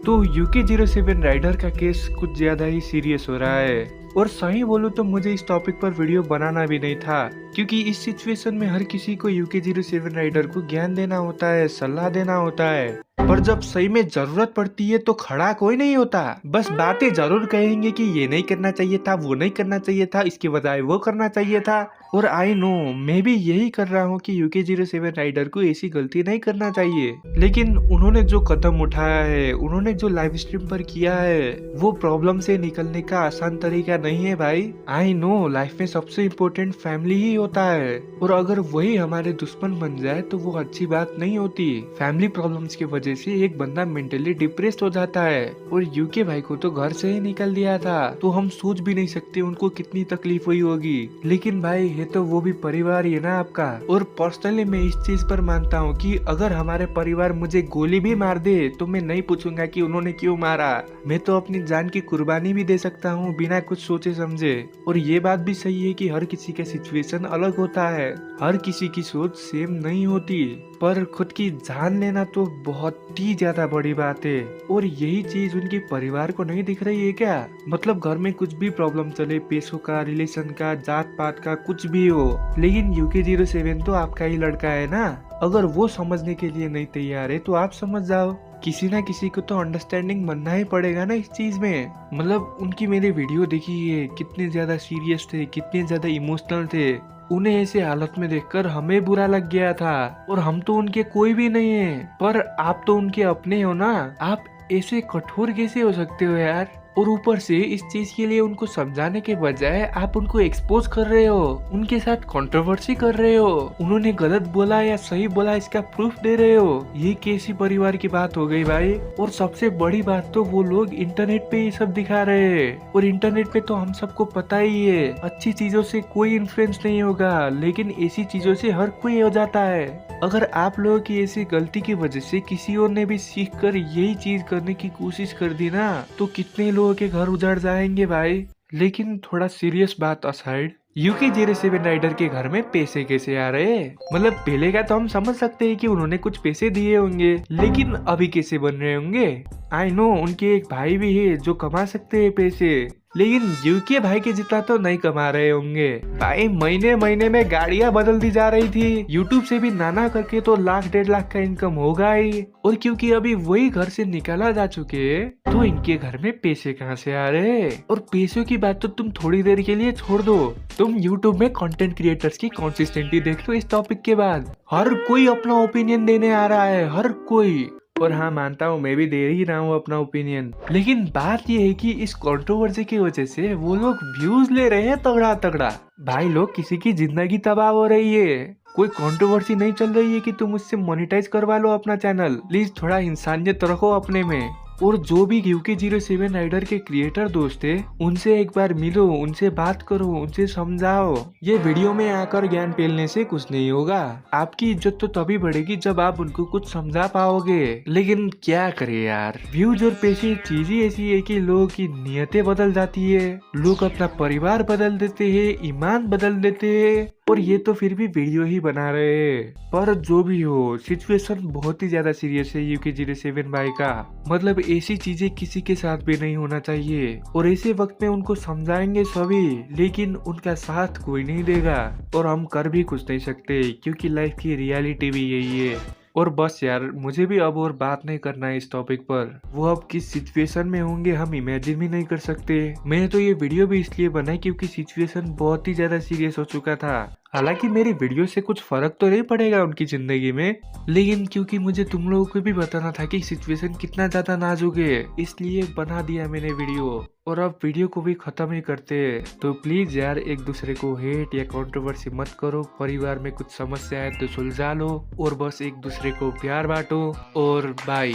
तो UK07 rider का case कुछ ज्यादा ही सीरियस हो रहा है। और सही बोलूं तो मुझे इस टॉपिक पर वीडियो बनाना भी नहीं था, क्योंकि इस सिचुएशन में हर किसी को UK07 राइडर को ज्ञान देना होता है, सलाह देना होता है, पर जब सही में जरूरत पड़ती है तो खड़ा कोई नहीं होता। बस बातें जरूर कहेंगे कि ये नहीं करना चाहिए था, वो नहीं करना चाहिए था, इसके बजाय वो करना चाहिए था। और आई नो मैं भी यही कर रहा हूँ कि UK07 राइडर को ऐसी गलती नहीं करना चाहिए, लेकिन उन्होंने जो कदम उठाया है, उन्होंने जो लाइव स्ट्रीम पर किया है, वो प्रॉब्लम से निकलने का आसान तरीका नहीं है भाई। आई नो लाइफ में सबसे इम्पोर्टेंट फैमिली ही होता है, और अगर वही हमारे दुश्मन बन जाए तो वो अच्छी बात नहीं होती। फैमिली प्रॉब्लम्स की वजह से एक बंदा मेंटली डिप्रेस्ड हो जाता है, और यूके भाई को तो घर से ही निकल दिया था, तो हम सोच भी नहीं सकते उनको कितनी तकलीफ हुई होगी। लेकिन भाई ये तो वो भी परिवार ही है ना आपका। और पर्सनली मैं इस चीज पर मानता हूँ कि अगर हमारे परिवार मुझे गोली भी मार दे तो मैं नहीं पूछूंगा कि उन्होंने क्यों मारा। मैं तो अपनी जान की कुर्बानी भी दे सकता हूँ बिना कुछ सोचे समझे। और ये बात भी सही है कि हर किसी का सिचुएशन अलग होता है, हर किसी की सोच सेम नहीं होती, पर खुद की जान लेना तो बहुत ही ज्यादा बड़ी बात है। और यही चीज उनके परिवार को नहीं दिख रही है क्या? मतलब घर में कुछ भी प्रॉब्लम चले, पैसों का, रिलेशन का, जात पात का, कुछ भी हो, लेकिन UK07 तो आपका ही लड़का है ना। अगर वो समझने के लिए नहीं तैयार है तो आप समझ जाओ। किसी ना किसी को तो अंडरस्टैंडिंग बनना ही पड़ेगा ना इस चीज में। मतलब उनकी मैंने वीडियो देखी है, कितने ज्यादा सीरियस थे, कितने ज्यादा इमोशनल थे। उन्हें ऐसे हालत में देखकर हमें बुरा लग गया था, और हम तो उनके कोई भी नहीं है, पर आप तो उनके अपने हो ना। आप ऐसे कठोर कैसे हो सकते हो यार? और ऊपर से इस चीज के लिए उनको समझाने के बजाय आप उनको एक्सपोज कर रहे हो, उनके साथ कंट्रोवर्सी कर रहे हो, उन्होंने गलत बोला या सही बोला इसका प्रूफ दे रहे हो। ये कैसी परिवार की बात हो गई भाई? और सबसे बड़ी बात तो वो लोग इंटरनेट पे ये सब दिखा रहे हैं, और इंटरनेट पे तो हम सबको पता ही है अच्छी चीजों से कोई इन्फ्लुएंस नहीं होगा, लेकिन ऐसी चीजों से हर कोई हो जाता है। अगर आप लोगों की ऐसी गलती की वजह से किसी और ने भी सीख कर यही चीज करने की कोशिश कर दी ना, तो कितने लोगों के घर उजड़ जाएंगे भाई। लेकिन थोड़ा सीरियस बात असाइड, UK07 राइडर के घर में पैसे कैसे आ रहे हैं? मतलब पहले का तो हम समझ सकते हैं कि उन्होंने कुछ पैसे दिए होंगे, लेकिन अभी कैसे बन रहे होंगे? आई नो उनके एक भाई भी है जो कमा सकते हैं पैसे, लेकिन यूके भाई के जितना तो नहीं कमा रहे होंगे। भाई महीने महीने में गाड़ियां बदल दी जा रही थी, यूट्यूब से भी नाना करके तो 1,00,000-1,50,000 का इनकम होगा ही। और क्योंकि अभी वही घर से निकाला जा चुके हैं, तो इनके घर में पैसे कहाँ से आ रहे हैं? और पैसों की बात तो तुम थोड़ी देर के लिए छोड़ दो, तुम यूट्यूब में कंटेंट क्रिएटर्स की कंसिस्टेंसी देख लो। इस टॉपिक के बाद हर कोई अपना ओपिनियन देने आ रहा है, हर कोई। और हाँ मानता हूँ मैं भी दे ही रहा हूँ अपना ओपिनियन, लेकिन बात ये है कि इस कंट्रोवर्सी की वजह से वो लोग व्यूज ले रहे हैं तगड़ा तगड़ा। भाई लोग किसी की जिंदगी तबाह हो रही है, कोई कंट्रोवर्सी नहीं चल रही है कि तुम उससे मोनेटाइज करवा लो अपना चैनल। प्लीज थोड़ा इंसानियत रखो अपने में। और जो भी UK07 राइडर के क्रिएटर दोस्त है, उनसे एक बार मिलो, उनसे बात करो, उनसे समझाओ। ये वीडियो में आकर ज्ञान पेलने से कुछ नहीं होगा। आपकी इज्जत तो तभी बढ़ेगी जब आप उनको कुछ समझा पाओगे। लेकिन क्या करे यार, व्यूज और पैसे चीज ही ऐसी है कि लोगों की नियतें बदल जाती है, लोग अपना परिवार बदल देते हैं, ईमान बदल देते हैं, और ये तो फिर भी वीडियो ही बना रहे हैं। पर जो भी हो, सिचुएशन बहुत ही ज्यादा सीरियस है UK07 भाई का। मतलब ऐसी चीजें किसी के साथ भी नहीं होना चाहिए, और ऐसे वक्त में उनको समझाएंगे सभी, लेकिन उनका साथ कोई नहीं देगा, और हम कर भी कुछ नहीं सकते, क्योंकि लाइफ की रियलिटी भी यही है। और बस यार, मुझे भी अब और बात नहीं करना है इस टॉपिक पर। वो अब किस सिचुएशन में होंगे हम इमेजिन भी नहीं कर सकते। मैंने तो ये वीडियो भी इसलिए बनाई क्योंकि सिचुएशन बहुत ही ज्यादा सीरियस हो चुका था। हालांकि मेरी वीडियो से कुछ फर्क तो नहीं पड़ेगा उनकी जिंदगी में, लेकिन क्योंकि मुझे तुम लोगों को भी बताना था कि सिचुएशन कितना ज्यादा नाजुक है, इसलिए बना दिया मैंने वीडियो। और अब वीडियो को भी खत्म ही करते हैं। तो प्लीज यार, एक दूसरे को हेट या कंट्रोवर्सी मत करो, परिवार में कुछ समस्या है तो सुलझा लो, और बस एक दूसरे को प्यार बांटो। और बाय।